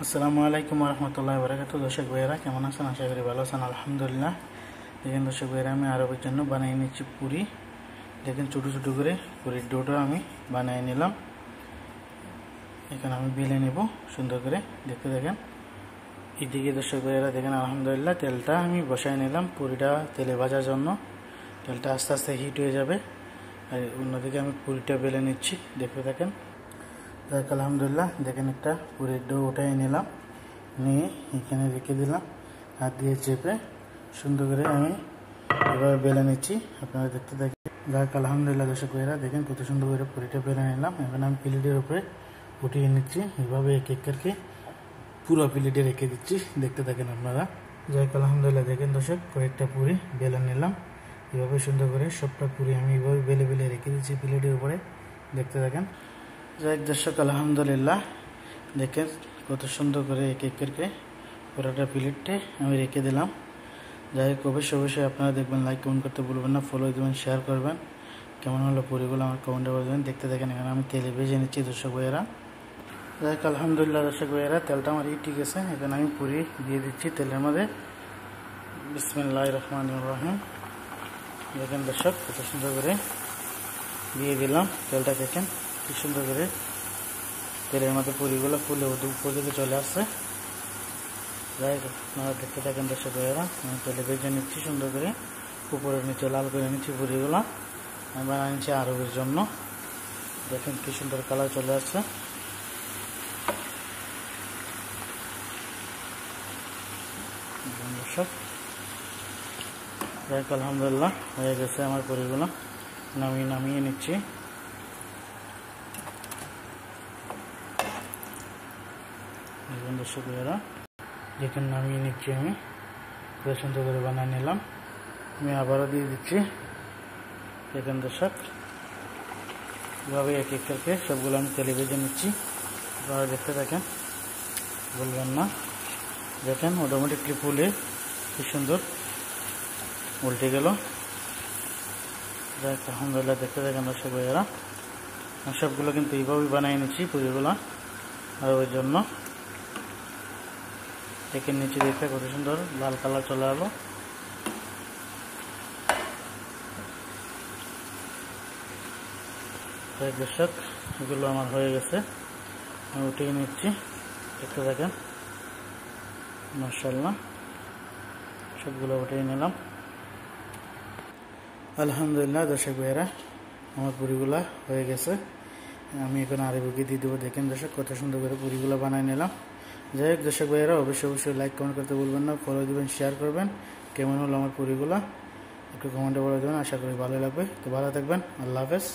আসসালামু আলাইকুম রহমতুল্লাহ বরকাতুহু। দর্শক ভাইয়েরা কেমন আছেন? আশা করি ভালো আছেন, আলহামদুলিল্লাহ। দেখেন দর্শক ভাইয়েরা, আমি আরবের জন্য বানিয়ে নিচ্ছি পুরি। দেখেন ছোটো ছোটো করে পুরির ডোটা আমি বানিয়ে নিলাম। এখানে আমি বেলে নেব সুন্দর করে, দেখতে দেখেন। এদিকে দর্শক ভাইয়েরা দেখেন, আলহামদুলিল্লাহ তেলটা আমি বসাই নিলাম পুরিটা তেলে ভাজার জন্য। তেলটা আস্তে আস্তে হিট হয়ে যাবে, আর অন্যদিকে আমি পুরিটা বেলে নিচ্ছি, দেখতে দেখেন। দেখ আলহামদুলিল্লাহ দেখেন, একটা পুরির ডো উঠাই নিলাম, নিয়ে এখানে রেখে দিলাম। হাত দিয়ে চেপে সুন্দর করে আমি এভাবে বেলে নিচ্ছি, আপনারা দেখতে থাকেন। যাক আলহামদুলিল্লাহ দর্শক ভাইয়েরা দেখেন কত সুন্দর করে পুরিটা বেলে নিলাম। এখন আমি প্লেটের উপরে উঠিয়ে নিচ্ছি, এভাবে এক এক করে পুরো প্লেটে রেখে দিচ্ছি, দেখতে থাকেন আপনারা। যাক আলহামদুলিল্লাহ দেখেন দর্শক, কয়েকটা পুরি বেলে নিলাম এভাবে সুন্দর করে। সবটা পুরি আমি এভাবে বেলে বেলে রেখে দিচ্ছি প্লেটের উপরে, দেখতে থাকেন। যাক দর্শক আলহামদুলিল্লাহ দেখেন কত সুন্দর করে এক এক করে পুরোটা প্লেটে আমি রেখে দিলাম। যাই হোক, অবশ্যই আপনারা দেখবেন, লাইক কমেন্ট করতে ভুলবেন না, ফলো দেবেন, শেয়ার করবেন। কেমন হলো পুরিগুলো আমার কমেন্টে বলে দেবেন। দেখতে দেখেন, এখানে আমি তেলে ভেজে নিচ্ছি দর্শক ভাইয়েরা। যাই হোক আলহামদুলিল্লাহ দর্শক ভাইয়েরা, তেলটা আমার ঠিক আছে। এখানে আমি পুরি দিয়ে দিচ্ছি তেলের মধ্যে। বিসমিল্লাহির রহমানির রহিম। দেখেন দর্শক কত সুন্দর করে দিয়ে দিলাম তেলটা, দেখেন কি সুন্দর করে তেলের মধ্যে পুরিগুলো ফুলে উপর দিকে চলে আসছে। যাই হোক আপনারা দেখতে থাকেন দর্শক ভাইয়েরা, আমি তেলে ভেজে নিচ্ছি সুন্দর করে, উপরে নিচে লাল করে নিচ্ছি পুরিগুলো। আমি বানিয়ে নিচ্ছি আরবের জন্য। দেখেন কি সুন্দর কালার চলে আসছে। দর্শক যাই হোক আলহামদুলিল্লাহ হয়ে গেছে আমার পুরিগুলো, নামিয়ে নিচ্ছি। দেখুন দর্শক ভাইয়েরা দেখেন, নামিয়ে নিচ্ছি আমি, সুন্দর করে বানিয়ে নিলাম। আমি আবারও দিয়ে দিচ্ছি। দেখেন দর্শক এভাবে এক এক করে সবগুলো আমি তেলে ভেজে নিচ্ছি, আপনারা দেখতে থাকেন, বলবেন না। দেখেন অটোমেটিকলি ফুলে কি সুন্দর উল্টে গেল। যাক আলহামদুলিল্লাহ দেখতে দেখেন দর্শক ভাইয়েরা, সবগুলো কিন্তু এইভাবেই বানিয়ে নিচ্ছি পুরিগুলো আর ওই জন্য। দেখেন নিচে দেখতে কত সুন্দর লাল কালার চলে এলো। দর্শক এগুলো আমার হয়ে গেছে, আমি উঠিয়ে নিচ্ছি, দেখতে দেখেন। মাশাআল্লাহ সবগুলো উঠিয়ে নিলাম। আলহামদুলিল্লাহ দর্শক ভাইয়েরা, আমার পুরিগুলা হয়ে গেছে। আমি এখন আরেককে দিয়ে দেবো। দেখেন দর্শক কত সুন্দর করে পুরিগুলো বানিয়ে নিলাম। যাই হোক দর্শক ভাইয়েরা, অবশ্যই লাইক কমেন্ট করতে ভুলবেন না, ফলো দেবেন, শেয়ার করবেন। কেমন হলো আমার পুরিগুলা একটু কমেন্টে বলে দেবেন, আশা করি ভালো লাগবে। তো ভালো থাকবেন, আল্লাহ হাফেজ।